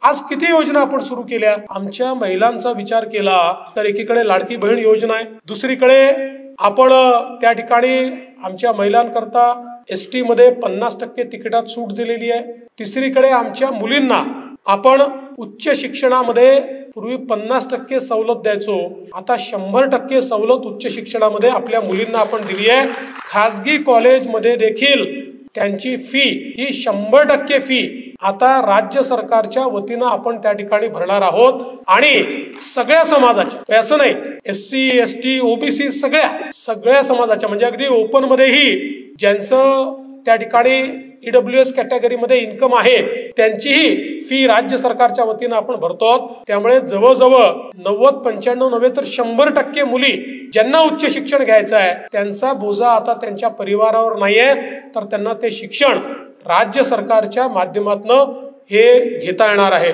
आज किती योजना आपण सुरू केल्या. आमच्या महिलांचा विचार केला तर एकीकडे लाडकी बहीण योजना आहे, दुसरीकडे आपण त्या ठिकाणी आमच्या महिलांकरता एसटी मध्ये 50% तिकिटात सूट दिलेली आहे. तिसरीकडे आमच्या मुलींना आपण उच्च शिक्षणामध्ये पूर्वी 50% सवलत द्यायचो, आता 100% सवलत उच्च शिक्षणामध्ये आपल्या मुलींना आपण दिली आहे. खासगी कॉलेजमध्ये देखील त्यांची फी ही 100% फी आता राज्य सरकारच्या वतीनं आपण त्या ठिकाणी भरणार आहोत. आणि सगळ्या समाजाच्या, असं नाही SC ST OBC सगळ्या समाजाच्या, म्हणजे अगदी ओपन मध्येही ज्यांचं त्या ठिकाणी EWS कॅटेगरीमध्ये इन्कम आहे त्यांचीही फी राज्य सरकारच्या वतीनं आपण भरतो. त्यामुळे जवळजवळ 90-95 नव्हे तर 100% मुली ज्यांना उच्च शिक्षण घ्यायचं आहे त्यांचा बोजा आता त्यांच्या परिवारावर नाहीये, तर त्यांना ते शिक्षण राज्य सरकारच्या माध्यमातून हे घेता येणार आहे.